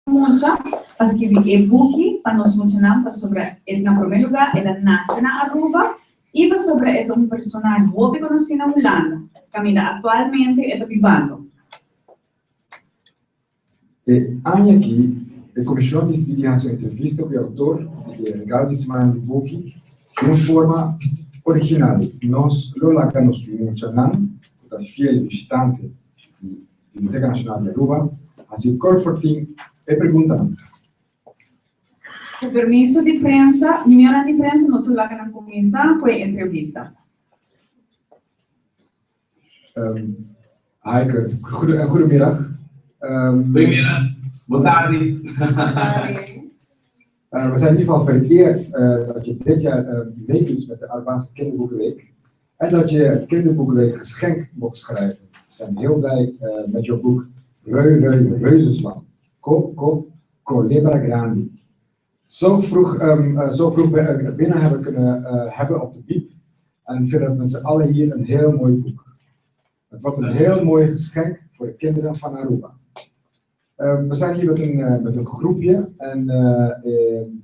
mucha para escribir e-book para nos mencionar sobre el en primer lugar ela nasce na Aruba e sobre é um personagem muito conhecido na Holanda. Camila atualmente é vivendo. E anni aqui, a Comissão de Estudiantes entrevista com o autor de Legal de Semana do Book de forma original. Nós, Lola nos mencionamos, da fiel visitante da Biblioteca Nacional de Aruba, assim, Corforting, e perguntando. Com permisso de prensa, minha de prensa, nós lá na comissão foi entrevista. Hi Kurt, goedemiddag. Goedemiddag, boa tarde. We zijn in ieder geval vereerd dat je dit jaar meedoet met de Arubaanse Kinderboekenweek en dat je het Kinderboekenweek geschenk mocht schrijven. We zijn heel blij met jouw boek Reuzenslang. Colibra Grandi. Zo vroeg we het binnen hebben kunnen hebben op de biep en vinden het met z'n allen hier een heel mooi boek. Het wordt een heel mooi geschenk voor de kinderen van Aruba. We zijn hier met een groepje en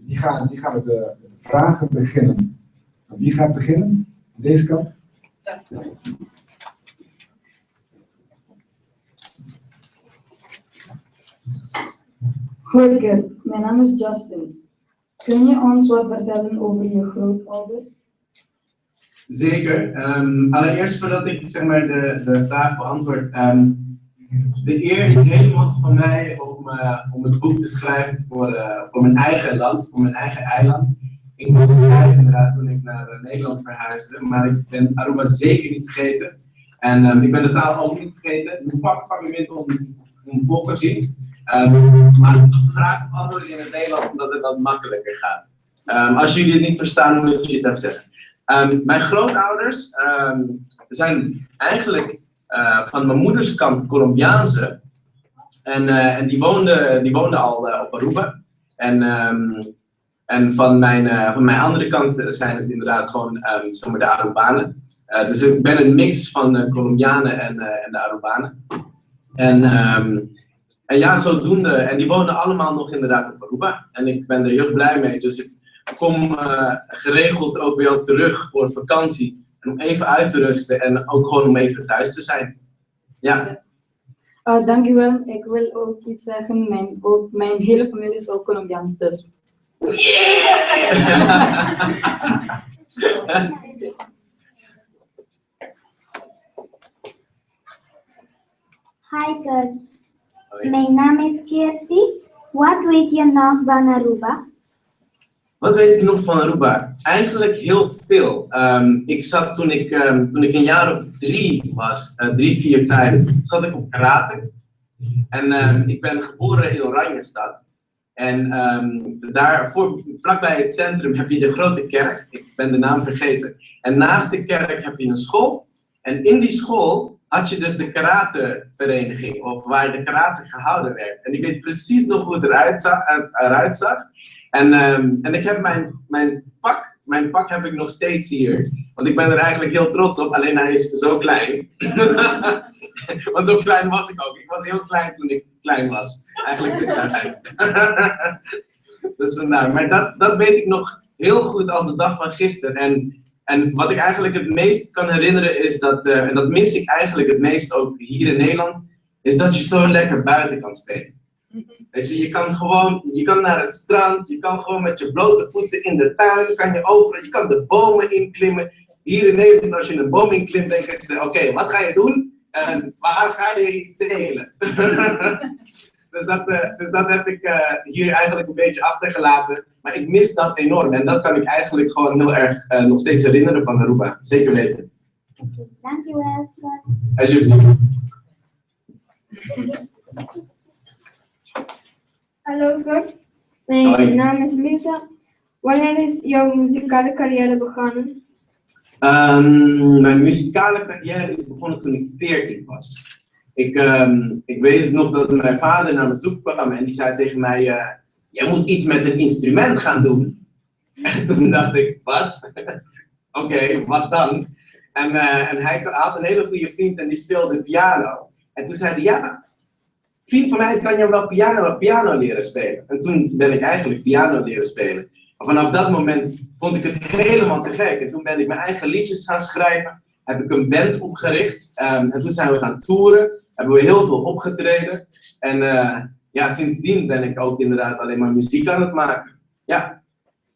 die gaan met de vragen beginnen. Wie gaat beginnen? Deze kant? Hoi Gert, mijn naam is Justin. Kun je ons wat vertellen over je grootouders? Zeker. Allereerst voordat ik zeg maar, de vraag beantwoord. De eer is helemaal van mij om het boek te schrijven voor mijn eigen land, voor mijn eigen eiland. Ik was inderdaad toen ik naar Nederland verhuisde, maar ik ben Aruba zeker niet vergeten. En ik ben de taal ook niet vergeten. Nu pak je met om boeken zien. Maar het is op de vraag beantwoorden in het Nederlands, omdat het dan makkelijker gaat. Als jullie het niet verstaan, moet je het even zeggen. Mijn grootouders zijn eigenlijk van mijn moeders kant Colombiaanse. En die woonden al op Aruba. En van mijn andere kant zijn het inderdaad gewoon zeg maar de Arubanen. Dus ik ben een mix van de Colombianen en de Arubanen. En ja, zodoende. En die wonen allemaal nog inderdaad op Aruba. En ik ben er heel blij mee. Dus ik kom geregeld ook weer terug voor vakantie. En om even uit te rusten en ook gewoon om even thuis te zijn. Ja. Dankjewel. Ik wil ook iets zeggen. Mijn hele familie is ook Colombiaans dus. Hi Kurt. Mijn naam is Kirsi. Wat weet je nog van Aruba? Wat weet ik nog van Aruba? Eigenlijk heel veel. Ik zat toen ik een jaar of 3 was, 3, 4, 5, zat ik op karate. En ik ben geboren in Oranjestad. En daar vlakbij het centrum heb je de grote kerk. Ik ben de naam vergeten. En naast de kerk heb je een school. En in die school had je dus de karatevereniging, of waar de karate gehouden werd. En ik weet precies nog hoe het eruit zag. En ik heb mijn pak heb ik nog steeds hier. Want ik ben er eigenlijk heel trots op, alleen hij is zo klein. Want zo klein was ik ook. Ik was heel klein toen ik klein was. Eigenlijk dit klein. Dus vandaar. Maar dat weet ik nog heel goed als de dag van gisteren. En wat ik eigenlijk het meest kan herinneren is dat, en dat mis ik eigenlijk het meest ook hier in Nederland, is dat je zo lekker buiten kan spelen. Weet je, je kan naar het strand, je kan gewoon met je blote voeten in de tuin, kan je overal, je kan de bomen inklimmen. Hier in Nederland, als je een boom inklimt, denken ze, oké, wat ga je doen? En waar ga je iets stelen? Dus dat heb ik hier eigenlijk een beetje achtergelaten. Maar ik mis dat enorm en dat kan ik eigenlijk gewoon heel erg nog steeds herinneren van Aruba. Zeker weten. Dankjewel. Alsjeblieft. Hallo Kurt, mijn naam is Lisa. Wanneer is jouw muzikale carrière begonnen? Mijn muzikale carrière is begonnen toen ik 14 was. Ik weet het nog dat mijn vader naar me toe kwam en die zei tegen mij, jij moet iets met een instrument gaan doen. En toen dacht ik, wat? Oké, wat dan? En hij had een hele goede vriend en die speelde piano. En toen zei hij, ja, vriend van mij kan je wel piano leren spelen. En toen ben ik eigenlijk piano leren spelen. Maar vanaf dat moment vond ik het helemaal te gek. En toen ben ik mijn eigen liedjes gaan schrijven. Heb ik een band opgericht. En toen zijn we gaan toeren. Hebben we heel veel opgetreden. En ja, sindsdien ben ik ook inderdaad alleen maar muziek aan het maken. Ja.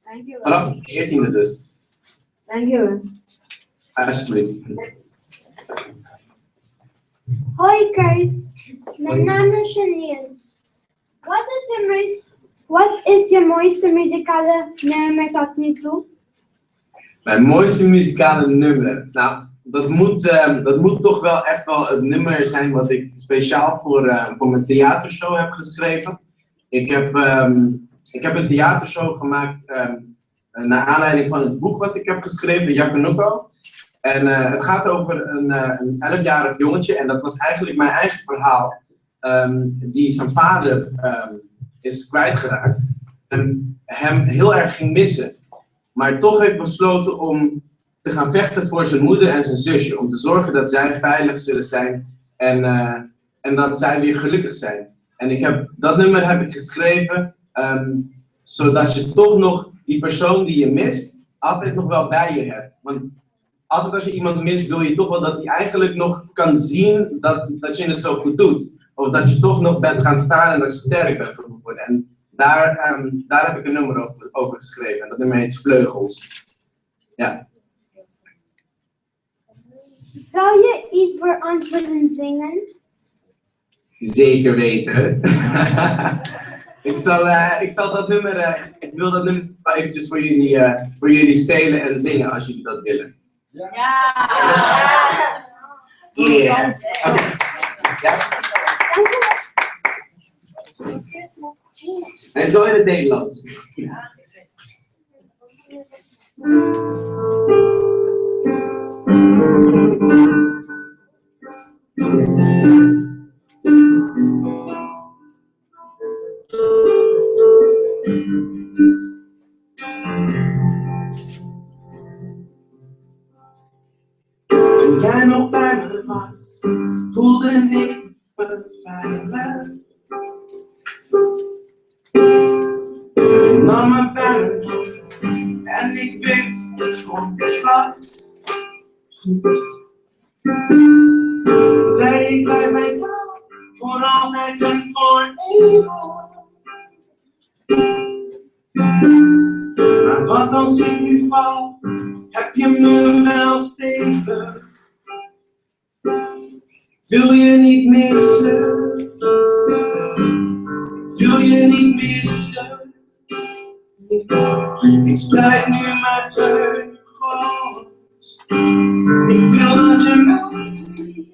Dankjewel. Vanaf de 14e dus. Dankjewel. Alsjeblieft. Hoi Kurt, mijn naam is Janine. Wat is je mooiste muzikale nummer tot nu toe? Mijn mooiste muzikale nummer? Nou, dat moet toch wel echt wel het nummer zijn wat ik speciaal voor mijn theatershow heb geschreven. Ik heb een theatershow gemaakt naar aanleiding van het boek wat ik heb geschreven, Yakunuko. En het gaat over een 11-jarig jongetje en dat was eigenlijk mijn eigen verhaal. Die zijn vader is kwijtgeraakt en hem heel erg ging missen. Maar toch heeft besloten om te gaan vechten voor zijn moeder en zijn zusje. Om te zorgen dat zij veilig zullen zijn en dat zij weer gelukkig zijn. En dat nummer heb ik geschreven zodat je toch nog die persoon die je mist altijd nog wel bij je hebt. Want altijd als je iemand mist, wil je toch wel dat hij eigenlijk nog kan zien dat je het zo goed doet. Of dat je toch nog bent gaan staan en dat je sterk bent geworden. En daar heb ik een nummer over geschreven. En dat nummer heet Vleugels. Ja. Zou je iets voor ons willen zingen? Zeker weten. Ik zal dat nummer, ik wil dat nummer eventjes voor jullie spelen en zingen als jullie dat willen. Ja! Yeah. Okay. Ja. Hij is wel in het Nederlands. Toen jij nog bij me was, voelde ik me veilig. Je nam me bij mijn hand en ik wist het komt vast goed. Zei ik blijf bij jou voor altijd en voor eeuwig. Maar wat als ik nu val, heb je me wel stevig. Ik wil je niet missen. Ik wil je niet missen. Ik spreid nu mijn vleugels. Ik wil dat je mij ziet.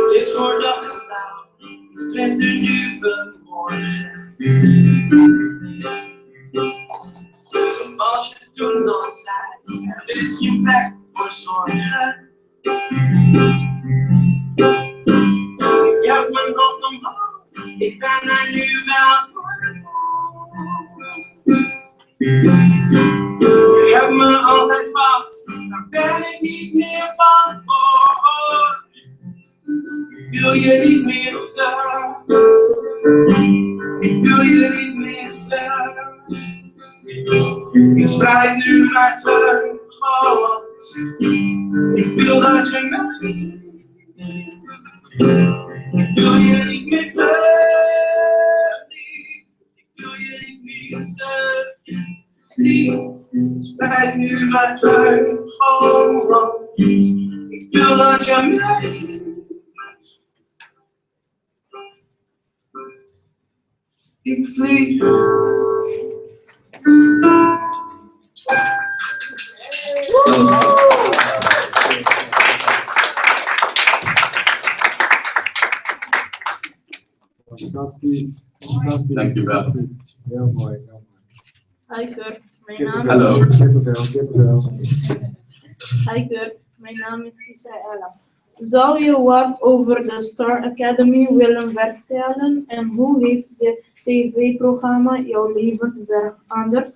Het is voor dag en dauw, het splinternieuwe morgen. Zoals je toen al zei, er is geen plek voor zorgen. Ik heb mijn hoofd omhoog, ik ben er nu wel voor. Je hebt me altijd vast, daar ben ik niet meer bang voor. Ik wil je niet missen. Ik wil je niet missen. Ik spreid nu mijn vleugels. Ik wil dat je mij ziet. Ik wil je niet missen. Ik wil je niet missen. Niet. Ik spreid nu mijn vleugels. Ik wil dat je mij ziet. Ik vlieg. Fantastisch. Dankjewel. Heel mooi, heel mooi. Hi Kurt, mijn naam is... Hallo. Kippenvel. Hi Kurt, mijn naam is Isaella. Zou je wat over de Star Academy willen vertellen en hoe heeft dit tv-programma jouw leven veranderd?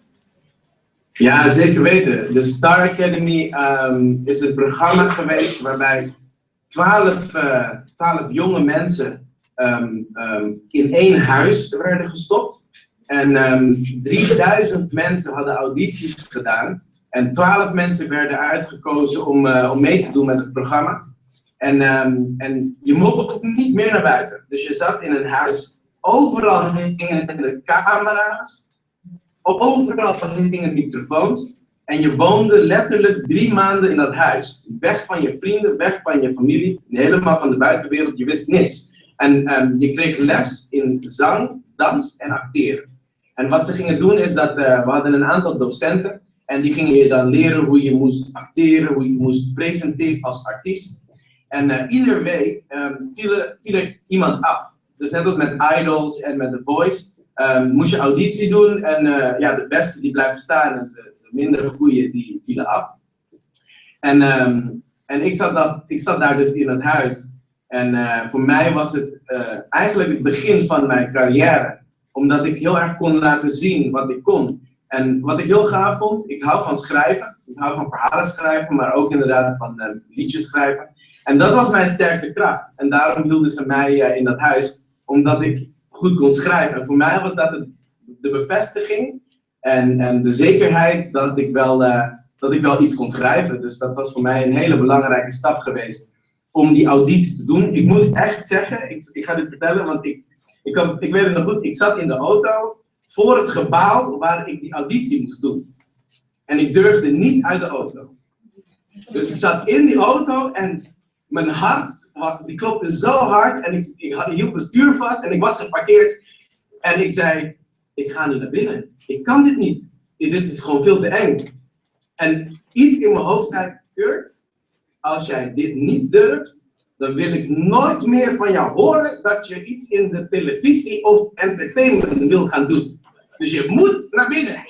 Ja, zeker weten. De Star Academy is een programma geweest waarbij 12 jonge mensen in één huis werden gestopt. En 3000 mensen hadden audities gedaan. En 12 mensen werden uitgekozen om mee te doen met het programma. En je mocht niet meer naar buiten. Dus je zat in een huis. Overal hingen de camera's. Overal hingen microfoons. En je woonde letterlijk 3 maanden in dat huis. Weg van je vrienden, weg van je familie. Helemaal van de buitenwereld. Je wist niks. En je kreeg les in zang, dans en acteren. En wat ze gingen doen is dat we hadden een aantal docenten. En die gingen je dan leren hoe je moest acteren, hoe je moest presenteren als artiest. En iedere week viel er iemand af. Dus net als met Idols en met The Voice, moest je auditie doen. En ja, de beste die blijven staan en de minder goede die vielen af. En ik zat daar dus in het huis. En voor mij was het eigenlijk het begin van mijn carrière. Omdat ik heel erg kon laten zien wat ik kon. En wat ik heel gaaf vond, ik hou van schrijven. Ik hou van verhalen schrijven, maar ook inderdaad van liedjes schrijven. En dat was mijn sterkste kracht. En daarom hielden ze mij in dat huis, omdat ik goed kon schrijven. En voor mij was dat de bevestiging en de zekerheid dat ik wel iets kon schrijven. Dus dat was voor mij een hele belangrijke stap geweest om die auditie te doen. Ik moet echt zeggen, ik ga dit vertellen, want ik weet het nog goed. Ik zat in de auto voor het gebouw waar ik die auditie moest doen. En ik durfde niet uit de auto. Dus ik zat in die auto en mijn hart die klopte zo hard en ik hield de stuur vast en ik was geparkeerd. En ik zei, ik ga niet naar binnen. Ik kan dit niet. Dit is gewoon veel te eng. En iets in mijn hoofd zei, Kurt, als jij dit niet durft, dan wil ik nooit meer van jou horen dat je iets in de televisie of entertainment wil gaan doen. Dus je moet naar binnen.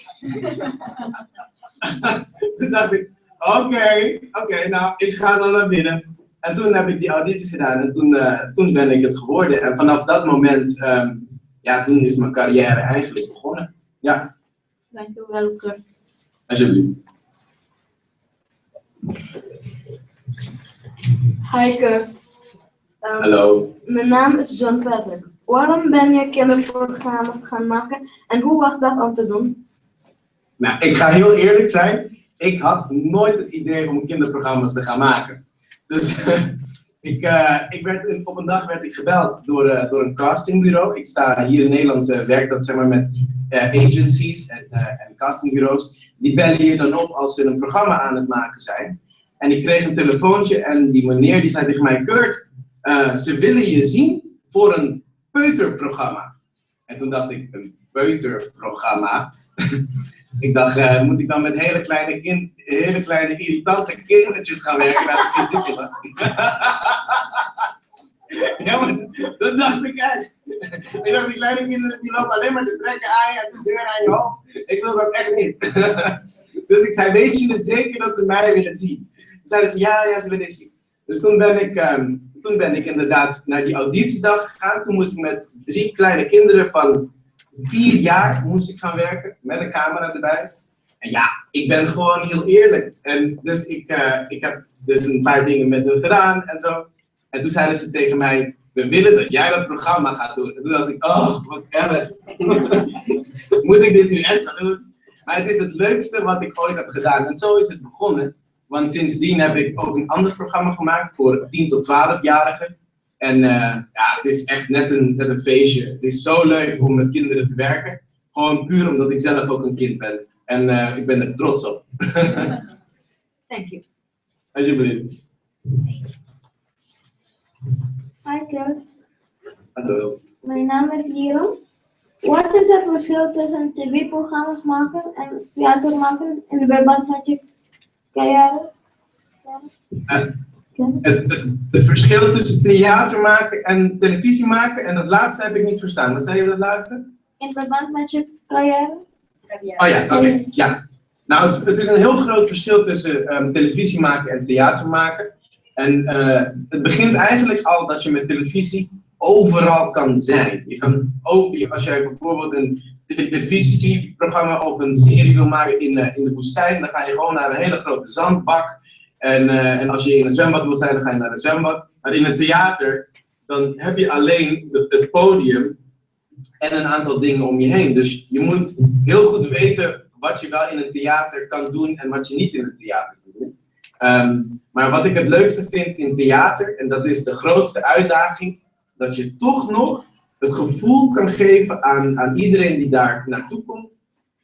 Toen dacht ik, oké, nou, ik ga dan naar binnen. En toen heb ik die auditie gedaan en toen ben ik het geworden. En vanaf dat moment, toen is mijn carrière eigenlijk begonnen. Ja. Dankjewel, Kurt. Alsjeblieft. Hi Kurt. Hallo. Mijn naam is John Patrick. Waarom ben je kinderprogramma's gaan maken en hoe was dat om te doen? Nou, ik ga heel eerlijk zijn. Ik had nooit het idee om kinderprogramma's te gaan maken. Dus op een dag werd ik gebeld door een castingbureau. Ik sta hier in Nederland, werk dat zeg maar met agencies en castingbureaus. Die bellen je dan op als ze een programma aan het maken zijn. En ik kreeg een telefoontje en die meneer die zei tegen mij, Kurt, ze willen je zien voor een peuterprogramma. En toen dacht ik, een peuterprogramma? Ik dacht, moet ik dan met hele kleine irritante kindertjes gaan werken? Daar heb ik geen zin in. Ja, maar dat dacht ik echt. Ik dacht, die kleine kinderen die lopen alleen maar te trekken aan je en te zeuren aan je hoofd. Ik wil dat echt niet. Dus ik zei, weet je het zeker dat ze mij willen zien? Toen zeiden ze, ja, ze willen zien. Dus toen ben ik inderdaad naar die auditiedag gegaan. Toen moest ik met 3 kleine kinderen van 4 jaar moest ik gaan werken, met een camera erbij. En ja, ik ben gewoon heel eerlijk. En dus ik heb dus een paar dingen met hun gedaan en zo. En toen zeiden ze tegen mij, we willen dat jij dat programma gaat doen. En toen dacht ik, oh, wat erg. Moet ik dit nu echt gaan doen? Maar het is het leukste wat ik ooit heb gedaan. En zo is het begonnen. Want sindsdien heb ik ook een ander programma gemaakt voor 10 tot 12-jarigen. En het is echt net een feestje. Het is zo leuk om met kinderen te werken. Gewoon puur omdat ik zelf ook een kind ben. En ik ben er trots op. Thank you. Alsjeblieft. Hi Kurt, Hallo. mijn naam is Liron. Wat is het verschil tussen tv-programma's maken en theater maken in verband met je carrière? Het verschil tussen theater maken en televisie maken, en dat laatste heb ik niet verstaan. Wat zei je dat laatste? In verband met je carrière? Oh ja, oké. Ja. Nou, het is een heel groot verschil tussen televisie maken en theater maken. En het begint eigenlijk al dat je met televisie overal kan zijn. Je kan ook, als jij bijvoorbeeld een televisieprogramma of een serie wil maken in de woestijn, dan ga je gewoon naar een hele grote zandbak. En als je in een zwembad wil zijn, dan ga je naar een zwembad. Maar in een theater, dan heb je alleen het podium en een aantal dingen om je heen. Dus je moet heel goed weten wat je wel in een theater kan doen en wat je niet in een theater kan doen. Maar wat ik het leukste vind in theater, en dat is de grootste uitdaging, dat je toch nog het gevoel kan geven aan iedereen die daar naartoe komt,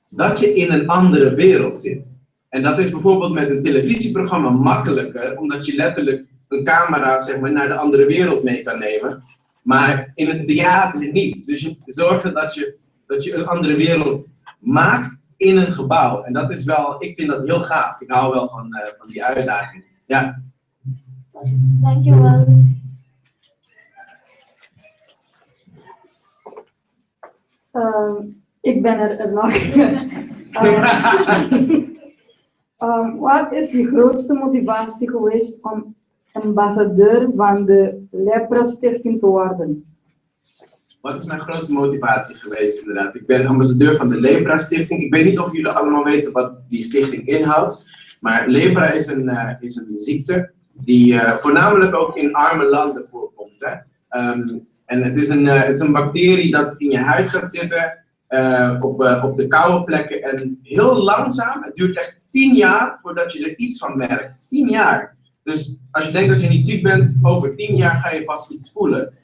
dat je in een andere wereld zit. En dat is bijvoorbeeld met een televisieprogramma makkelijker, omdat je letterlijk een camera zeg maar, naar de andere wereld mee kan nemen. Maar in een theater niet. Dus je moet zorgen dat je een andere wereld maakt in een gebouw. En dat is wel, ik vind dat heel gaaf. Ik hou wel van die uitdaging. Ja. Dankjewel. Ik ben er nog. Wat is je grootste motivatie geweest om ambassadeur van de Lepra Stichting te worden? Wat is mijn grootste motivatie geweest inderdaad? Ik ben ambassadeur van de Lepra Stichting. Ik weet niet of jullie allemaal weten wat die stichting inhoudt. Maar lepra is een ziekte die voornamelijk ook in arme landen voorkomt. Hè? En het is een bacterie dat in je huid gaat zitten, op de koude plekken. En heel langzaam, het duurt echt 10 jaar voordat je er iets van merkt. 10 jaar. Dus als je denkt dat je niet ziek bent, over 10 jaar ga je pas iets voelen.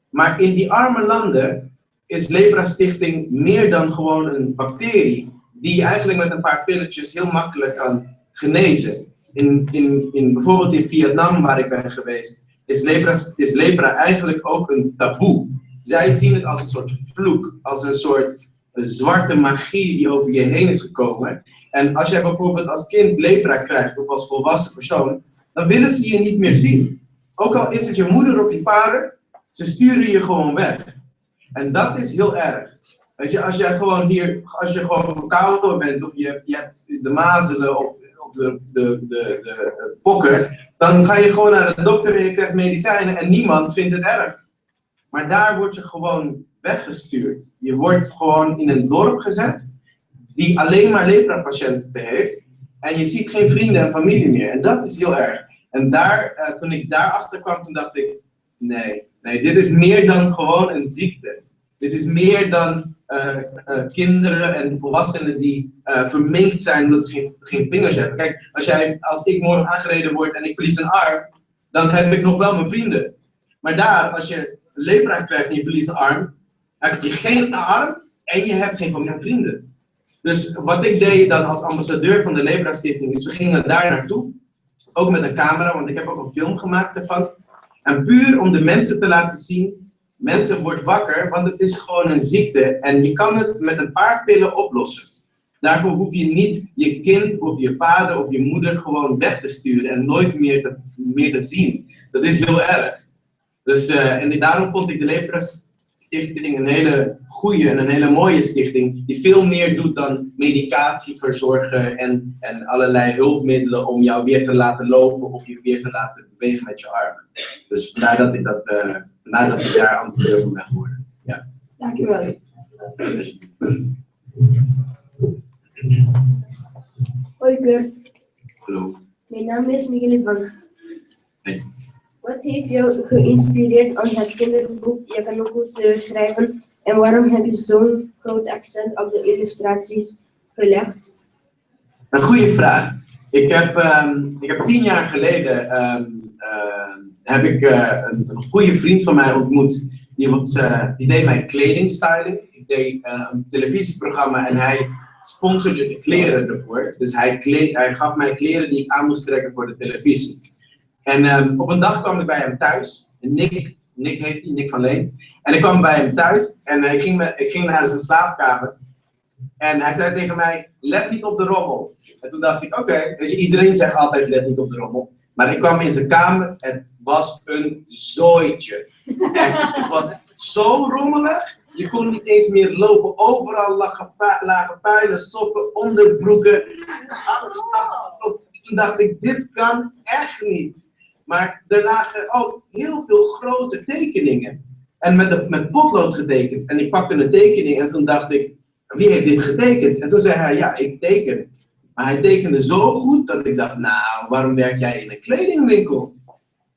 Maar in die arme landen is Lepra Stichting meer dan gewoon een bacterie die je eigenlijk met een paar pilletjes heel makkelijk kan genezen. Bijvoorbeeld in Vietnam, waar ik ben geweest, is lepra eigenlijk ook een taboe. Zij zien het als een soort vloek, als een soort zwarte magie die over je heen is gekomen. En als jij bijvoorbeeld als kind lepra krijgt of als volwassen persoon, dan willen ze je niet meer zien. Ook al is het je moeder of je vader, ze sturen je gewoon weg. En dat is heel erg. Weet je, als je gewoon verkouden bent of je hebt de mazelen of de pokken, dan ga je gewoon naar de dokter en je krijgt medicijnen en niemand vindt het erg. Maar daar word je gewoon weggestuurd. Je wordt gewoon in een dorp gezet die alleen maar lepra-patiënten heeft en je ziet geen vrienden en familie meer. En dat is heel erg. En toen ik daarachter kwam, toen dacht ik, nee, dit is meer dan gewoon een ziekte. Dit is meer dan kinderen en volwassenen die verminkt zijn omdat ze geen vingers hebben. Kijk, als ik morgen aangereden word en ik verlies een arm, dan heb ik nog wel mijn vrienden. Maar daar, als je lepra krijgt en je verliest een arm, heb je geen arm en je hebt geen familie en vrienden. Dus wat ik deed dan als ambassadeur van de Lepra Stichting is, we gingen daar naartoe, ook met een camera, want ik heb ook een film gemaakt ervan. En puur om de mensen te laten zien, mensen wordt wakker, want het is gewoon een ziekte en je kan het met een paar pillen oplossen. Daarvoor hoef je niet je kind of je vader of je moeder gewoon weg te sturen en nooit meer te zien. Dat is heel erg. Dus, en daarom vond ik de Lepra Stichting een hele goede en een hele mooie stichting die veel meer doet dan medicatie verzorgen en allerlei hulpmiddelen om jou weer te laten lopen of je weer te laten bewegen met je armen. Dus vandaar dat ik daar ambassadeur van ben geworden. Ja. Dankjewel. Hoi Kurt, Hallo. mijn naam is Miguel van. Hey. Wat heeft jou geïnspireerd om het kinderboek Je kan ook goed schrijven en waarom heb je zo'n groot accent op de illustraties gelegd? Een goede vraag. Ik heb 10 jaar geleden heb ik een goede vriend van mij ontmoet. Die deed mij kledingstyling. Ik deed een televisieprogramma en hij sponsorde de kleren ervoor. Dus hij gaf mij kleren die ik aan moest trekken voor de televisie. En op een dag kwam ik bij hem thuis. Nick heet hij, Nick van Leent. En ik kwam bij hem thuis en ik ging naar zijn slaapkamer. En hij zei tegen mij, let niet op de rommel. En toen dacht ik, oké, weet je, iedereen zegt altijd let niet op de rommel. Maar ik kwam in zijn kamer, het was een zooitje. Echt, het was zo rommelig, je kon niet eens meer lopen. Overal lagen vuile sokken, onderbroeken. Alles lag op toen dacht ik, dit kan echt niet. Maar er lagen ook heel veel grote tekeningen. En met potlood getekend. En ik pakte een tekening en toen dacht ik, wie heeft dit getekend? En toen zei hij, ja, ik teken. Maar hij tekende zo goed dat ik dacht, nou, waarom werk jij in een kledingwinkel?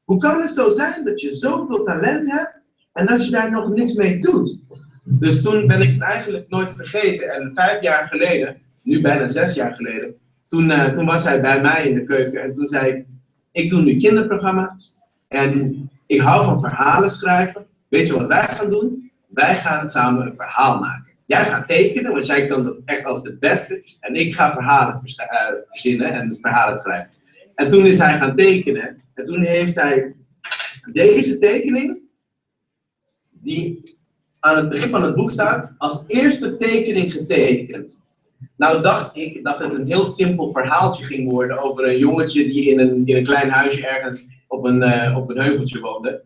Hoe kan het zo zijn dat je zoveel talent hebt en dat je daar nog niks mee doet? Dus toen ben ik het eigenlijk nooit vergeten. En 5 jaar geleden, nu bijna 6 jaar geleden, toen was hij bij mij in de keuken en toen zei ik doe nu kinderprogramma's en ik hou van verhalen schrijven. Weet je wat wij gaan doen? Wij gaan samen een verhaal maken. Jij gaat tekenen, want jij kan dat echt als het beste. En ik ga verhalen verzinnen en dus verhalen schrijven. En toen is hij gaan tekenen. En toen heeft hij deze tekening, die aan het begin van het boek staat, als eerste tekening getekend. Nou dacht ik dat het een heel simpel verhaaltje ging worden over een jongetje die in een klein huisje ergens op een heuveltje woonde.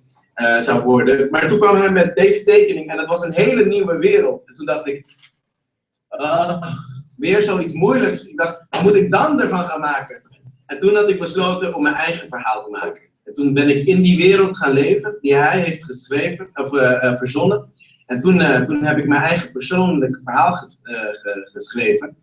Zou worden. Maar toen kwam hij met deze tekening en het was een hele nieuwe wereld. En toen dacht ik, weer zoiets moeilijks. Ik dacht, wat moet ik dan ervan gaan maken? En toen had ik besloten om mijn eigen verhaal te maken. En toen ben ik in die wereld gaan leven die hij heeft geschreven, of verzonnen. En toen heb ik mijn eigen persoonlijke verhaal geschreven.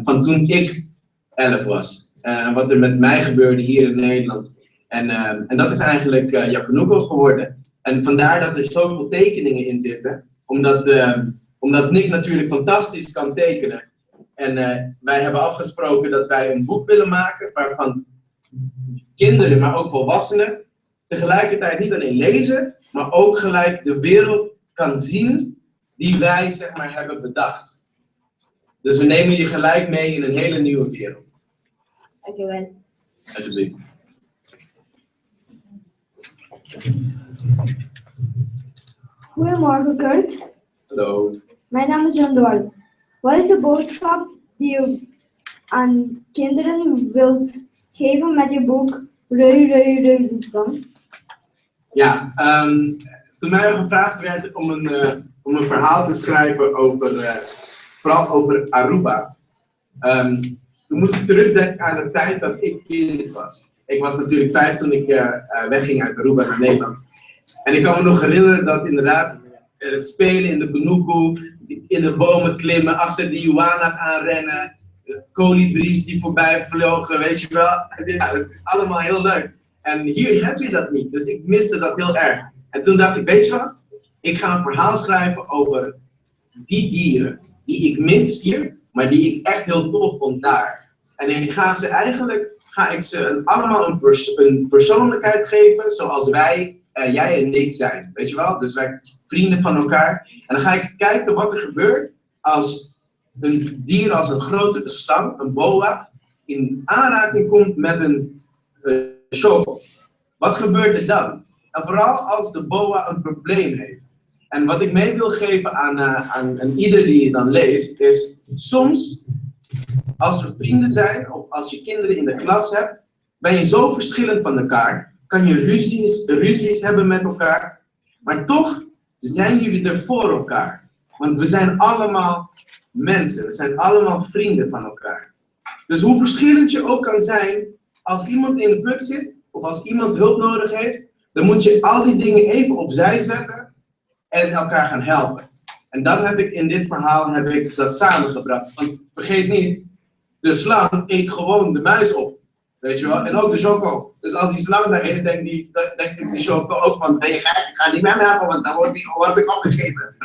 Van toen ik 11 was. Wat er met mij gebeurde hier in Nederland. En dat is eigenlijk Yakunuko geworden. En vandaar dat er zoveel tekeningen in zitten. Omdat Nick natuurlijk fantastisch kan tekenen. En wij hebben afgesproken dat wij een boek willen maken waarvan kinderen, maar ook volwassenen, tegelijkertijd niet alleen lezen, maar ook gelijk de wereld kan zien die wij, zeg maar, hebben bedacht. Dus we nemen je gelijk mee in een hele nieuwe wereld. Dankjewel. Alsjeblieft. Goedemorgen Kurt, Hallo. mijn naam is Jan Duarte. Wat is de boodschap die je aan kinderen wilt geven met je boek Reuzenstam? Ja, toen mij gevraagd werd om een verhaal te schrijven over, vooral over Aruba, toen moest ik terugdenken aan de tijd dat ik kind was. Ik was natuurlijk 5 toen ik wegging uit Aruba naar Nederland. En ik kan me nog herinneren dat inderdaad het spelen in de Kunuku, in de bomen klimmen, achter de iguana's aanrennen, kolibries die voorbij vlogen, weet je wel. Ja, het is allemaal heel leuk. En hier heb je dat niet, dus ik miste dat heel erg. En toen dacht ik, weet je wat? Ik ga een verhaal schrijven over die dieren die ik mis hier, maar die ik echt heel tof vond daar. En dan ga ik ze allemaal een persoonlijkheid geven zoals jij en ik zijn, weet je wel? Dus wij vrienden van elkaar. En dan ga ik kijken wat er gebeurt als een dier als een grote slang, een boa, in aanraking komt met een choco. Wat gebeurt er dan? En vooral als de boa een probleem heeft. En wat ik mee wil geven aan ieder die je dan leest, is soms, als we vrienden zijn, of als je kinderen in de klas hebt, ben je zo verschillend van elkaar. Kan je ruzies hebben met elkaar, maar toch zijn jullie er voor elkaar. Want we zijn allemaal mensen, we zijn allemaal vrienden van elkaar. Dus hoe verschillend je ook kan zijn, als iemand in de put zit, of als iemand hulp nodig heeft, dan moet je al die dingen even opzij zetten en elkaar gaan helpen. En dat heb ik in dit verhaal dat samengebracht. Want vergeet niet, de slang eet gewoon de muis op. Weet je wel? En ook de choco. Dus als die slang daar is, denkt die choco ook van, ben je gek? Ik ga niet met me helpen, want dan word ik opgegeten.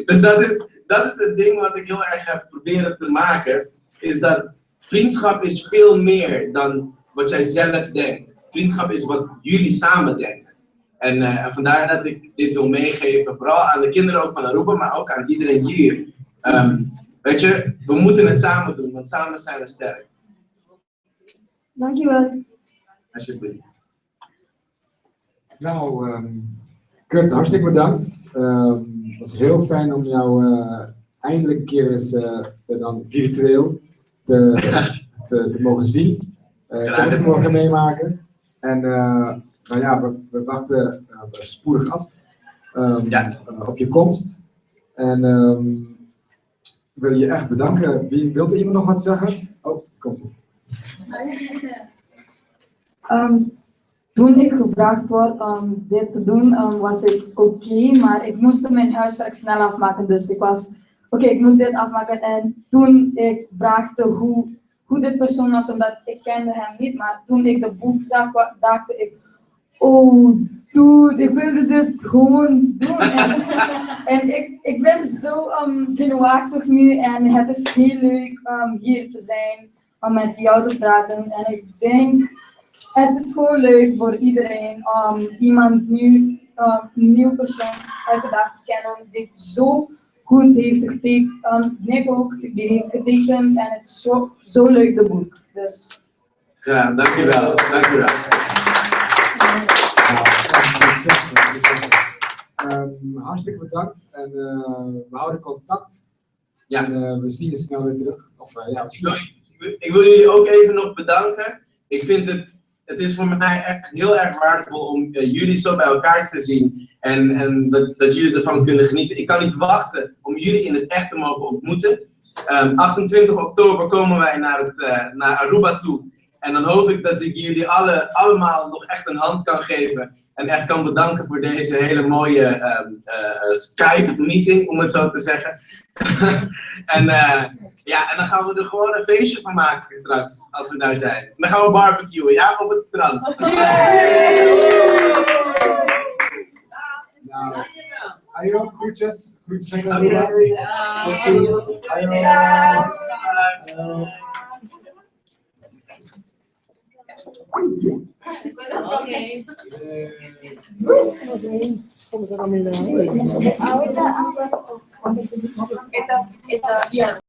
Dus dat is het ding wat ik heel erg heb proberen te maken. Is dat vriendschap is veel meer dan wat jij zelf denkt. Vriendschap is wat jullie samen denken. En vandaar dat ik dit wil meegeven, vooral aan de kinderen ook van Aruba, maar ook aan iedereen hier. Weet je, we moeten het samen doen, want samen zijn we sterk. Dankjewel. Alsjeblieft. Nou, Kurt, hartstikke bedankt. Het was heel fijn om jou eindelijk een keer eens dan virtueel te mogen zien. Te mogen meemaken. En nou ja, we wachten spoedig af op je komst. En wil je echt bedanken. Wilt er iemand nog wat zeggen? Oh, komt ie. Toen ik gevraagd werd om dit te doen, was ik oké, maar ik moest mijn huiswerk snel afmaken. Dus ik was, oké, ik moet dit afmaken. En toen ik vraagde hoe dit persoon was, omdat ik kende hem niet, maar toen ik het boek zag, dacht ik, oh dude, ik wilde dit gewoon doen. En ik ben zo zenuwachtig nu en het is heel leuk om hier te zijn, om met jou te praten. En ik denk, het is gewoon leuk voor iedereen om iemand nu, een nieuw persoon elke dag te kennen die zo goed heeft getekend. Nick ook, die heeft getekend en het is zo leuk, de boek. Dus. Ja, dankjewel. Dankjewel. Hartstikke bedankt en we houden contact. Ja. En we zien je snel weer terug. Of, ja, Ik wil jullie ook even nog bedanken. Ik vind het is voor mij echt heel erg waardevol om jullie zo bij elkaar te zien en dat jullie ervan kunnen genieten. Ik kan niet wachten om jullie in het echt te mogen ontmoeten. 28 oktober komen wij naar Aruba toe en dan hoop ik dat ik jullie allemaal nog echt een hand kan geven en echt kan bedanken voor deze hele mooie Skype-meeting, om het zo te zeggen. En dan gaan we er gewoon een feestje van maken straks, als we daar zijn. Dan gaan we barbecuen, ja, op het strand. Nou, Ayo, groetjes. Groetjes aan Oké. Aruba. Tot ziens. Ayo. Ja.